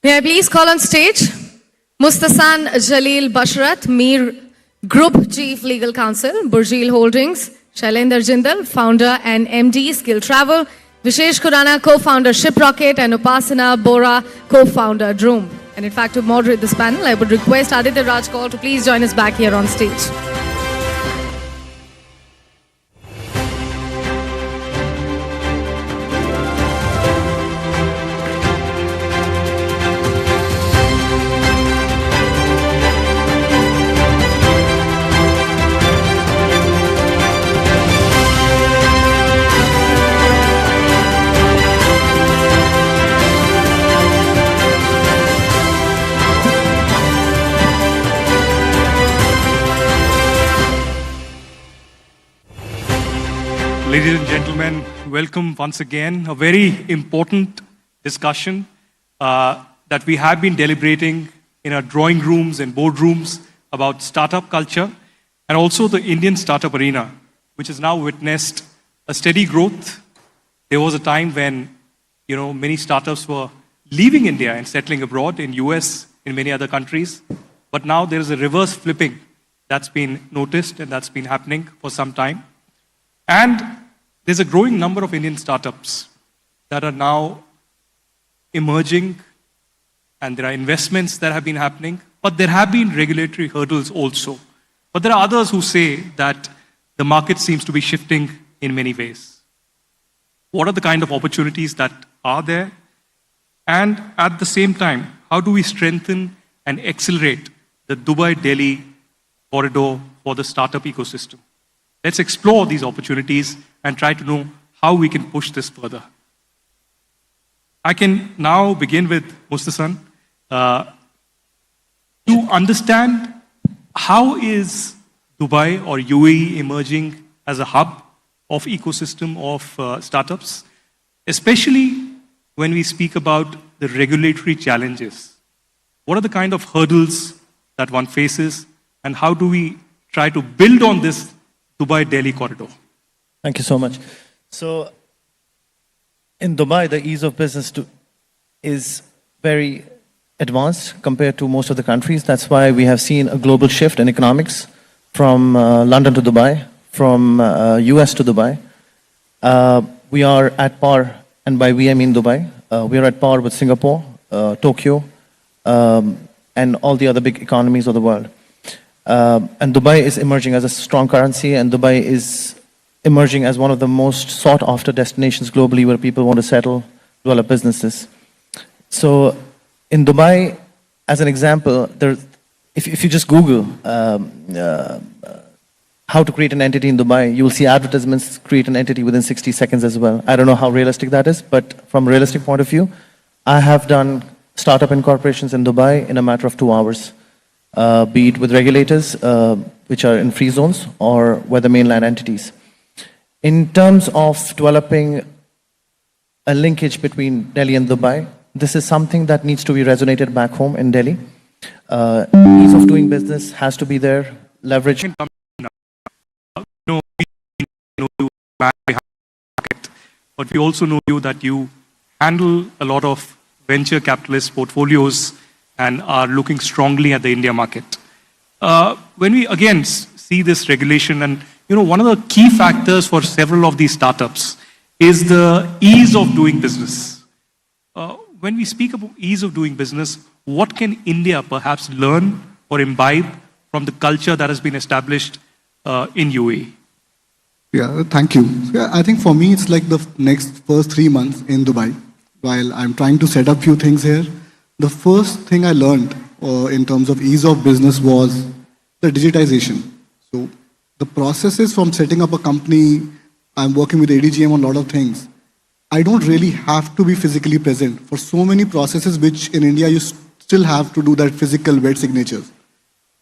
May I please call on stage Mustasan Jalil Basharat, Mir Group Chief Legal Counsel, Burjeel Holdings, Shailendra Jindal, Founder and MD, Skill Travel, Vishesh Khurana, Co-Founder, Shiprocket, and Upasana Bora, Co-Founder, Droom. And in fact, to moderate this panel, I would request Aditya Raj Kaur to please join us back here on stage. Ladies and gentlemen, welcome once again. A very important discussion that we have been deliberating in our drawing rooms and boardrooms about startup culture and also the Indian startup arena, which has now witnessed a steady growth. There was a time when, many startups were leaving India and settling abroad in US, in many other countries. But now there is a reverse flipping that's been noticed and that's been happening for some time. And there's a growing number of Indian startups that are now emerging, and there are investments that have been happening, but there have been regulatory hurdles also. But there are others who say that the market seems to be shifting in many ways. What are the kind of opportunities that are there? And at the same time, how do we strengthen and accelerate the Dubai-Delhi corridor for the startup ecosystem? Let's explore these opportunities and try to know how we can push this further. I can now begin with Mustasan to understand how is Dubai or UAE emerging as a hub of ecosystem of startups, especially when we speak about the regulatory challenges. What are the kind of hurdles that one faces, and how do we try to build on this Dubai-Delhi corridor? Thank you so much. So, in Dubai, the ease of business is very advanced compared to most of the countries. That's why we have seen a global shift in economics from London to Dubai, from US to Dubai. We are at par, and by we I mean Dubai. We are at par with Singapore, Tokyo, and all the other big economies of the world. And Dubai is emerging as a strong currency, and Dubai is emerging as one of the most sought-after destinations globally where people want to settle, develop businesses. So in Dubai, as an example, if you just Google how to create an entity in Dubai, you will see advertisements create an entity within 60 seconds as well. I don't know how realistic that is, but from a realistic point of view, I have done startup incorporations in Dubai in a matter of 2 hours. Be it with regulators, which are in free zones, or whether mainland entities. In terms of developing a linkage between Delhi and Dubai, this is something that needs to be resonated back home in Delhi. Ease of doing business has to be there, leverage. But we also know you that you handle a lot of venture capitalist portfolios and are looking strongly at the India market. When we again see this regulation, and one of the key factors for several of these startups is the ease of doing business. When we speak about ease of doing business, what can India perhaps learn or imbibe from the culture that has been established in UAE? Yeah, thank you. Yeah, I think for me, it's like the first 3 months in Dubai, while I'm trying to set up few things here. the first thing I learned in terms of ease of business was the digitization. So the processes from setting up a company, I'm working with ADGM on a lot of things. I don't really have to be physically present for so many processes which in India you still have to do that physical wet signatures.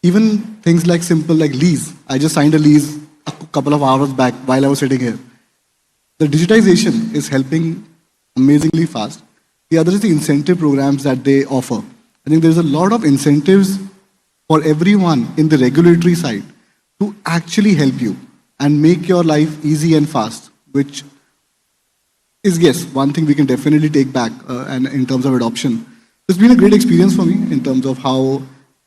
Even things like simple like lease. I just signed a lease a couple of hours back while I was sitting here. The digitization is helping amazingly fast. The other is the incentive programs that they offer. I think there's a lot of incentives for everyone in the regulatory side to actually help you and make your life easy and fast, which is, yes, one thing we can definitely take back and in terms of adoption. It's been a great experience for me in terms of how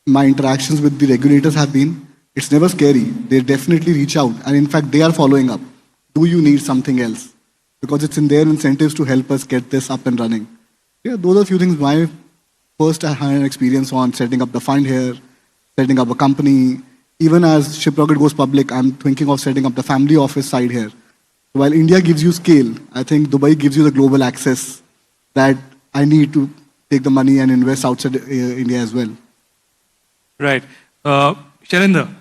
my interactions with the regulators have been. It's never scary. They definitely reach out. And in fact, they are following up. Do you need something else? Because it's in their incentives to help us get this up and running. Yeah, those are a few things my first hand experience on setting up the fund here, setting up a company. Even as Shiprocket goes public, I'm thinking of setting up the family office side here. While India gives you scale, I think Dubai gives you the global access that I need to take the money and invest outside India as well. Right. Shailendra,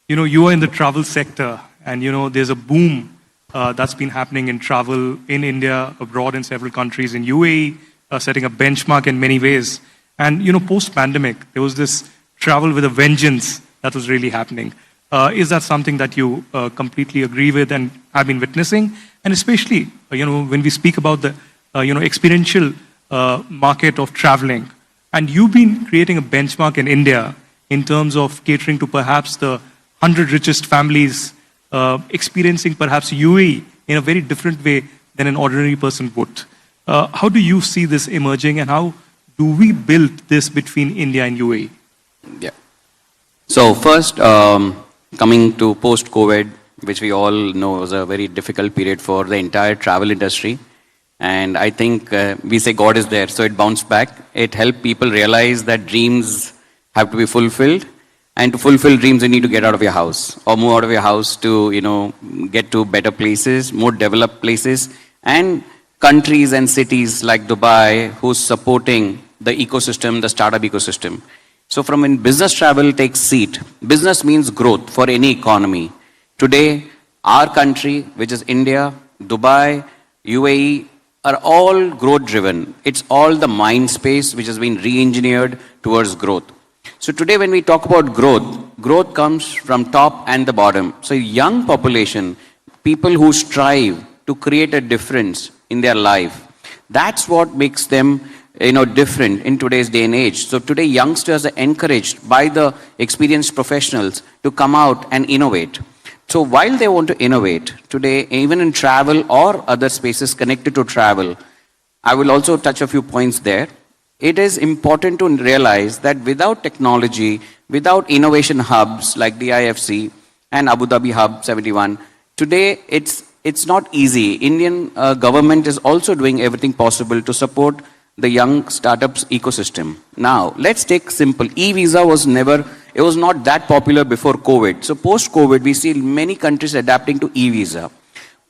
you are in the travel sector, and there's a boom that's been happening in travel in India, abroad in several countries, in UAE, setting a benchmark in many ways. And post-pandemic, there was this travel with a vengeance that was really happening. Is that something that you completely agree with and have been witnessing? And especially, when we speak about the, experiential market of traveling, and you've been creating a benchmark in India in terms of catering to perhaps the 100 richest families, experiencing perhaps UAE in a very different way than an ordinary person would. How do you see this emerging, and how do we build this between India and UAE? Yeah. So first, coming to post-COVID, which we all know was a very difficult period for the entire travel industry. And I think we say God is there, so it bounced back. It helped people realize that dreams have to be fulfilled. And to fulfill dreams, you need to get out of your house or move out of your house to, get to better places, more developed places, and countries and cities like Dubai who's supporting the ecosystem, the startup ecosystem. So from when business travel takes seat, business means growth for any economy. Today, our country, which is India, Dubai, UAE, are all growth driven. It's all the mind space which has been re-engineered towards growth. So today when we talk about growth, growth comes from top and the bottom. So young population, people who strive to create a difference in their life, that's what makes them different in today's day and age. So today youngsters are encouraged by the experienced professionals to come out and innovate. So while they want to innovate today, even in travel or other spaces connected to travel, I will also touch a few points there. It is important to realize that without technology, without innovation hubs like the IFC and Abu Dhabi Hub 71, today it's not easy. Indian government is also doing everything possible to support the young startups ecosystem. Now, let's take simple. E-visa was not that popular before COVID. So post-COVID, we see many countries adapting to e-visa.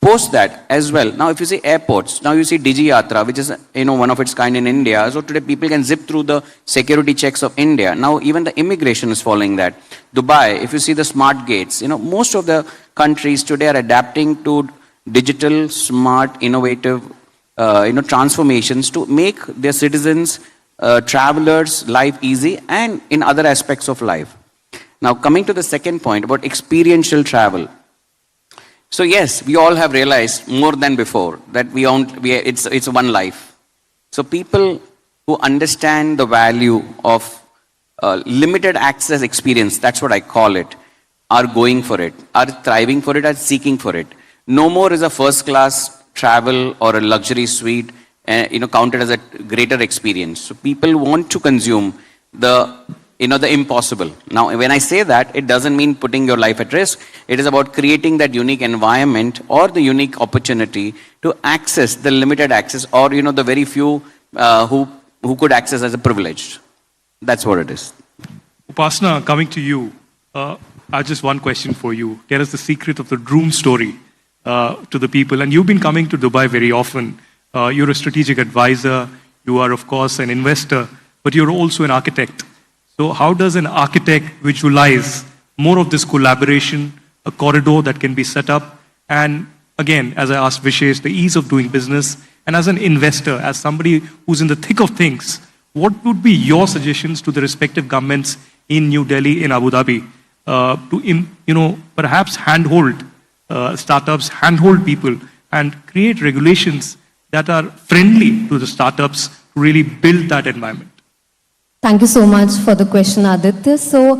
Post that as well. Now, if you see airports, now you see Digi-Yatra, which is one of its kind in India. So today people can zip through the security checks of India. Now even the immigration is following that. Dubai, if you see the smart gates, most of the countries today are adapting to digital, smart, innovative, transformations to make their citizens, travelers' life easy and in other aspects of life. Now coming to the second point about experiential travel. So yes, we all have realized more than before that it's one life. So people who understand the value of limited access experience, that's what I call it, are going for it, are thriving for it, are seeking for it. No more is a first class travel or a luxury suite, counted as a greater experience. So people want to consume the impossible. Now, when I say that, it doesn't mean putting your life at risk. It is about creating that unique environment or the unique opportunity to access the limited access or, the very few who could access as a privilege. That's what it is. Upasana, coming to you, I have just one question for you. Tell us the secret of the room story to the people. And you've been coming to Dubai very often. You're a strategic advisor. You are, of course, an investor. but you're also an architect. So how does an architect visualize more of this collaboration, a corridor that can be set up? And again, as I asked Vishesh, the ease of doing business. And as an investor, as somebody who's in the thick of things, what would be your suggestions to the respective governments in New Delhi, in Abu Dhabi, to perhaps handhold startups, handhold people, and create regulations that are friendly to the startups to really build that environment? Thank you so much for the question, Aditya. So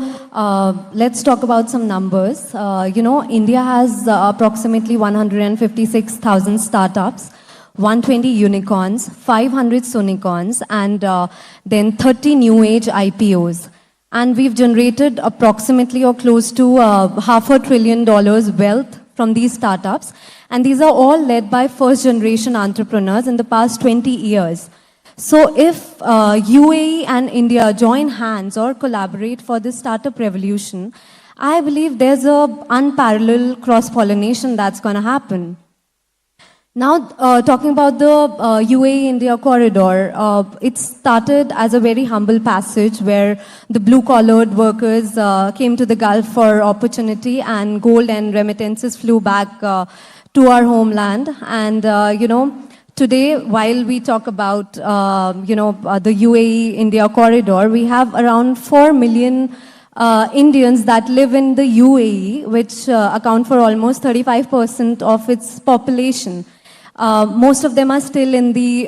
let's talk about some numbers. India has approximately 156,000 startups, 120 unicorns, 500 sonicorns, and then 30 new age IPOs. And we've generated approximately or close to $500 billion wealth from these startups. And these are all led by first generation entrepreneurs in the past 20 years. So if UAE and India join hands or collaborate for this startup revolution, I believe there's an unparalleled cross-pollination that's going to happen. Now, talking about the UAE-India corridor, it started as a very humble passage where the blue-collared workers came to the Gulf for opportunity, and gold and remittances flew back to our homeland. And, today, while we talk about, the UAE-India corridor, we have around 4 million Indians that live in the UAE, which account for almost 35% of its population. Most of them are still in the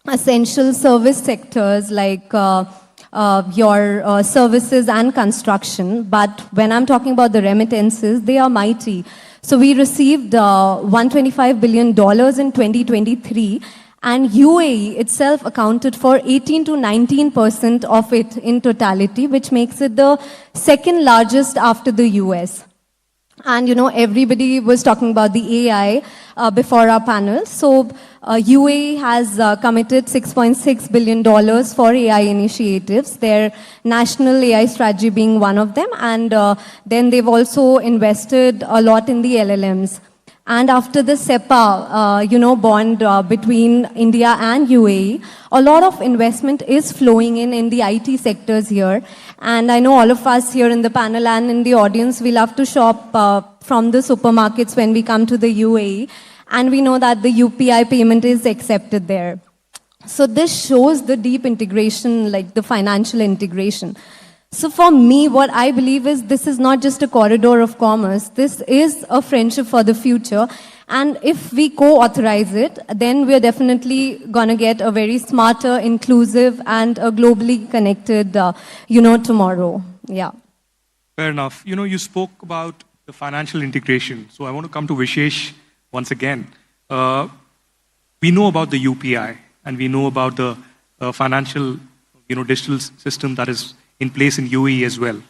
essential service sectors like your services and construction. But when I'm talking about the remittances, they are mighty. So we received $125 billion in 2023, and UAE itself accounted for 18 to 19% of it in totality, which makes it the second largest after the US. And everybody was talking about the AI before our panel. So UAE has committed $6.6 billion for AI initiatives, their national AI strategy being one of them. And then they've also invested a lot in the LLMs. And after the SEPA, bond between India and UAE, a lot of investment is flowing in the IT sectors here. And I know all of us here in the panel and in the audience, we love to shop from the supermarkets when we come to the UAE. And we know that the UPI payment is accepted there. So this shows the deep integration, like the financial integration. So for me, what I believe is this is not just a corridor of commerce. This is a friendship for the future. And if we co-authorize it, then we're definitely going to get a very smarter, inclusive, and a globally connected, tomorrow. Yeah. Fair enough. You spoke about the financial integration. So I want to come to Vishesh once again. We know about the UPI, and we know about the financial, digital system that is in place in UAE as well.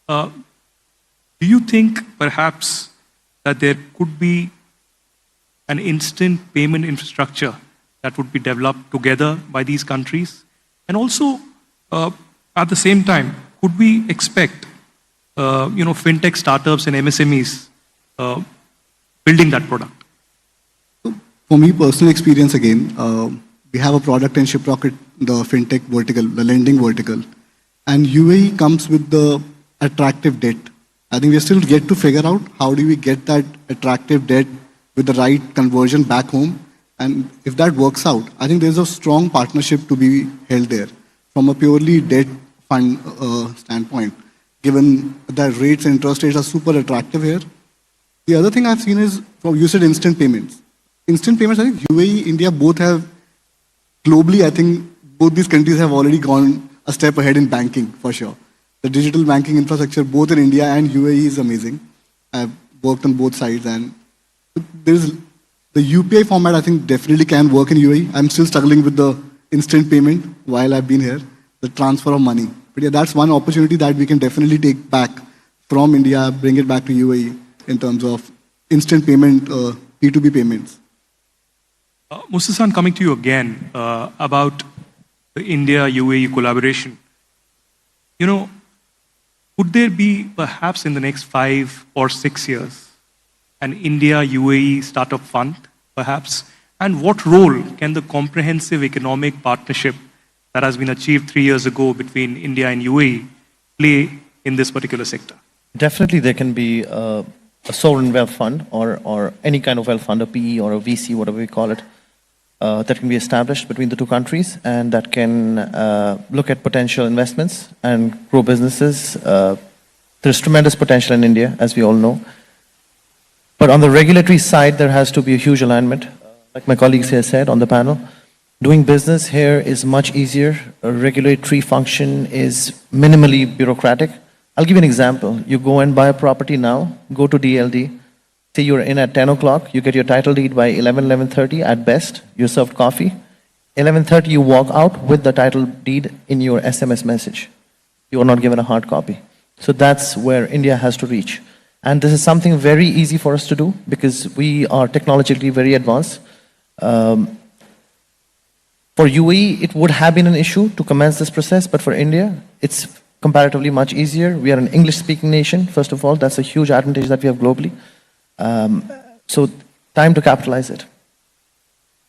Do you think perhaps that there could be an instant payment infrastructure that would be developed together by these countries? And also, at the same time, could we expect, fintech startups and MSMEs building that product? For me, personal experience again, we have a product in Shiprocket, the fintech vertical, the lending vertical. And UAE comes with the attractive debt. I think we're still yet to figure out how do we get that attractive debt with the right conversion back home. And if that works out, I think there's a strong partnership to be held there from a purely debt fund standpoint, given that rates and interest rates are super attractive here. The other thing I've seen is, you said instant payments. Instant payments, I think UAE, India both have, globally, I think both these countries have already gone a step ahead in banking, for sure. The digital banking infrastructure, both in India and UAE, is amazing. I've worked on both sides, and there's the UPI format, I think, definitely can work in UAE. I'm still struggling with the instant payment while I've been here, the transfer of money. But yeah, that's one opportunity that we can definitely take back from India, bring it back to UAE in terms of instant payment, P2B payments. Mustasan, coming to you again about the India-UAE collaboration. Could there be perhaps in the next 5 or 6 years an India-UAE startup fund, perhaps? And what role can the comprehensive economic partnership that has been achieved 3 years ago between India and UAE play in this particular sector? Definitely, there can be a sovereign wealth fund or any kind of wealth fund, a PE or a VC, whatever we call it, that can be established between the two countries and that can look at potential investments and grow businesses. There's tremendous potential in India, as we all know. But on the regulatory side, there has to be a huge alignment. Like my colleagues here said on the panel, doing business here is much easier. A regulatory function is minimally bureaucratic. I'll give you an example. You go and buy a property now, go to DLD, say you're in at 10 o'clock, you get your title deed by 11:30 at best, you're served coffee. 11:30 you walk out with the title deed in your SMS message. You are not given a hard copy. So that's where India has to reach. And this is something very easy for us to do because we are technologically very advanced. For UAE, it would have been an issue to commence this process, but for India, it's comparatively much easier. We are an English-speaking nation, first of all. That's a huge advantage that we have globally. So time to capitalize it.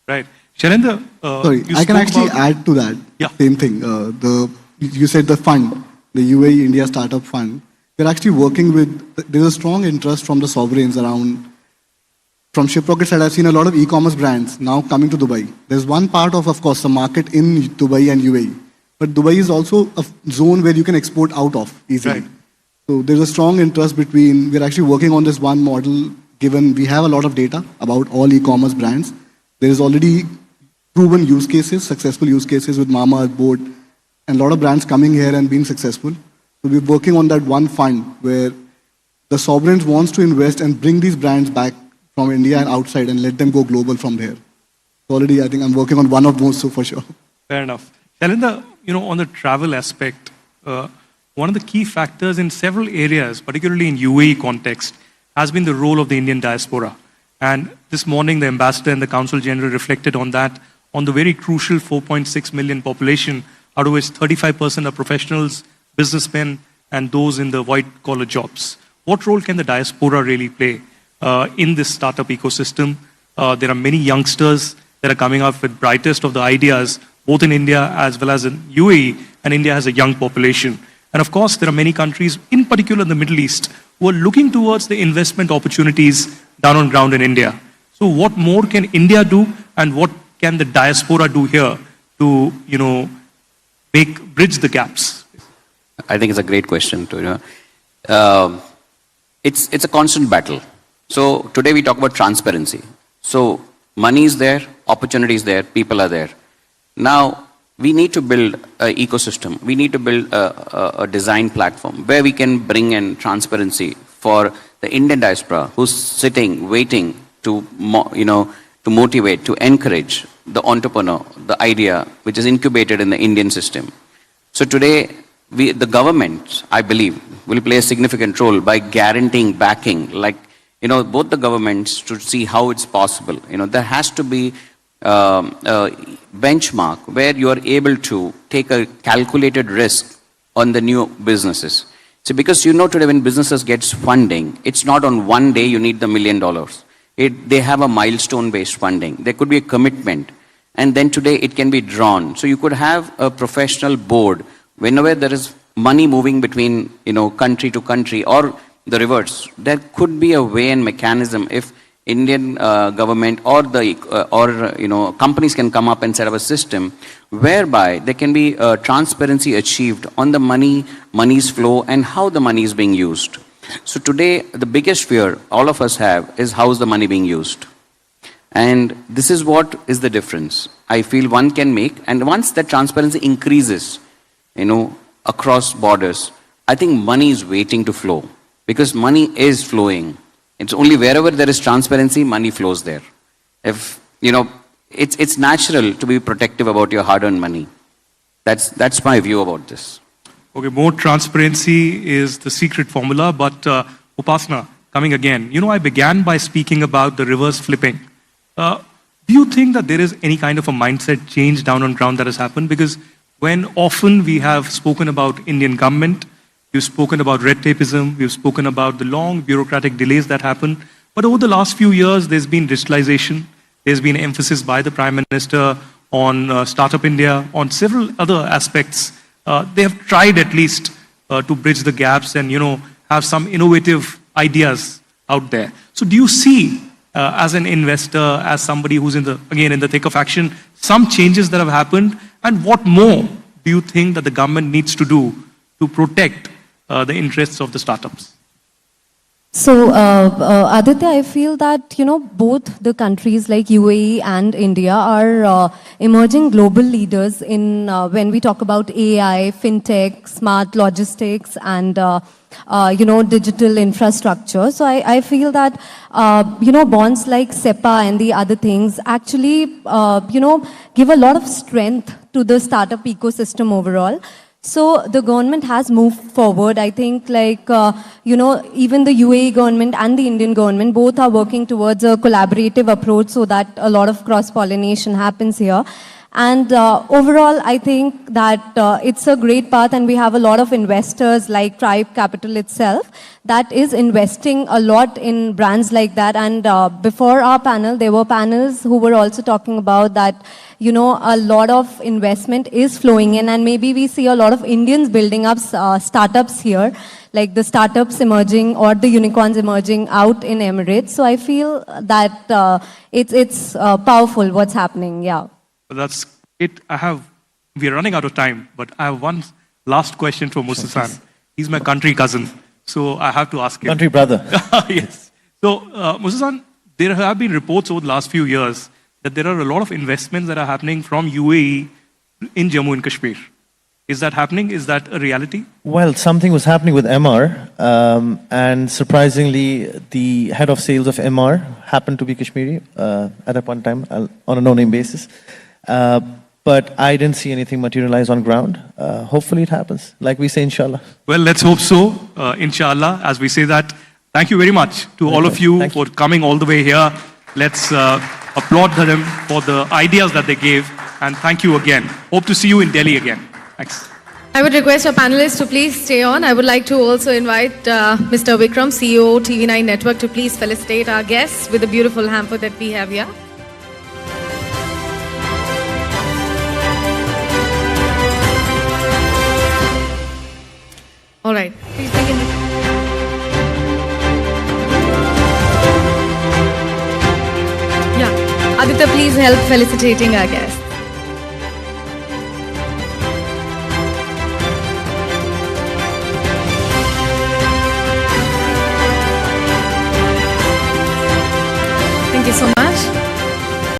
Right. Shailendra, Sorry, I can actually add to that. Yeah. Same thing. You said the fund, the UAE India Startup Fund. We're actually working with, there's a strong interest from the sovereigns around. From Shiprocket side, I've seen a lot of e-commerce brands now coming to Dubai. There's one part of course, the market in Dubai and UAE. But Dubai is also a zone where you can export out of easily. Right. So there's a strong interest between, we're actually working on this one model, given we have a lot of data about all e-commerce brands. There is already proven use cases, successful use cases with Mama, Boat, and a lot of brands coming here and being successful. So we're working on that one fund where the sovereigns wants to invest and bring these brands back from India and outside and let them go global from there. So already, I think I'm working on one of those, so for sure. Fair enough. Shailendra, on the travel aspect, one of the key factors in several areas, particularly in UAE context, has been the role of the Indian diaspora. And this morning, the ambassador and the Consul General reflected on that, on the very crucial 4.6 million population, out of which 35% are professionals, businessmen, and those in the white-collar jobs. What role can the diaspora really play in this startup ecosystem? There are many youngsters that are coming up with brightest of the ideas, both in India as well as in UAE, and India has a young population. And of course, there are many countries, in particular in the Middle East, who are looking towards the investment opportunities down on ground in India. So what more can India do, and what can the diaspora do here to, bridge the gaps? I think it's a great question. It's a constant battle. So today we talk about transparency. So money is there, opportunity is there, people are there. Now we need to build an ecosystem. We need to build a design platform where we can bring in transparency for the Indian diaspora who's sitting, waiting to motivate, to encourage the entrepreneur, the idea which is incubated in the Indian system. So today, the government, I believe, will play a significant role by guaranteeing, backing, both the governments to see how it's possible. There has to be a benchmark where you are able to take a calculated risk on the new businesses. So because today when businesses gets funding, it's not on one day you need the $1 million. They have a milestone-based funding. There could be a commitment. And then today it can be drawn. So you could have a professional board whenever there is money moving between, country to country or the reverse. There could be a way and mechanism if Indian government or companies can come up and set up a system whereby there can be transparency achieved on the money's flow and how the money is being used. So today, the biggest fear all of us have is how is the money being used. And this is what is the difference I feel one can make. And once that transparency increases, across borders, I think money is waiting to flow because money is flowing. It's only wherever there is transparency, money flows there. If, it's natural to be protective about your hard-earned money. That's my view about this. Okay, more transparency is the secret formula, but Upasana, coming again, I began by speaking about the reverse flipping. Do you think that there is any kind of a mindset change down on ground that has happened? Because when often we have spoken about Indian government, we've spoken about red tapeism, we've spoken about the long bureaucratic delays that happen, but over the last few years, there's been digitalization, there's been emphasis by the Prime Minister on Startup India, on several other aspects. They have tried at least to bridge the gaps and have some innovative ideas out there. So do you see, as an investor, as somebody who's in the thick of action, some changes that have happened, and what more do you think that the government needs to do to protect the interests of the startups? So, Aditya, I feel that, both the countries like UAE and India are emerging global leaders in when we talk about AI, fintech, smart logistics, and, digital infrastructure. So I feel that, bonds like SEPA and the other things actually, give a lot of strength to the startup ecosystem overall. So the government has moved forward. I think even the UAE government and the Indian government both are working towards a collaborative approach so that a lot of cross-pollination happens here. And overall, I think that it's a great path, and we have a lot of investors like Tribe Capital itself that is investing a lot in brands like that. And before our panel, there were panels who were also talking about that, a lot of investment is flowing in, and maybe we see a lot of Indians building up startups here, like the startups emerging or the unicorns emerging out in Emirates. So I feel that it's powerful what's happening, yeah. That's it. We are running out of time, but I have one last question for Mustasan. He's my country cousin, so I have to ask him. Country brother. Yes. So, Mustasan, there have been reports over the last few years that there are a lot of investments that are happening from UAE in Jammu and Kashmir. Is that happening? Is that a reality? Well, something was happening with MR, and surprisingly, the head of sales of MR happened to be Kashmiri at that point in time, on a no-name basis. But I didn't see anything materialize on ground. Hopefully it happens, like we say, inshallah. Well, let's hope so, inshallah, as we say that. Thank you very much to all of you for coming all the way here. Let's applaud them for the ideas that they gave, and thank you again. Hope to see you in Delhi again. Thanks. I would request our panelists to please stay on. I would like to also invite Mr. Vikram, CEO, TV9 Network, to please felicitate our guests with the beautiful hamper that we have here. All right, please begin. Yeah, Aditya, please help felicitating our guests. Thank you so much.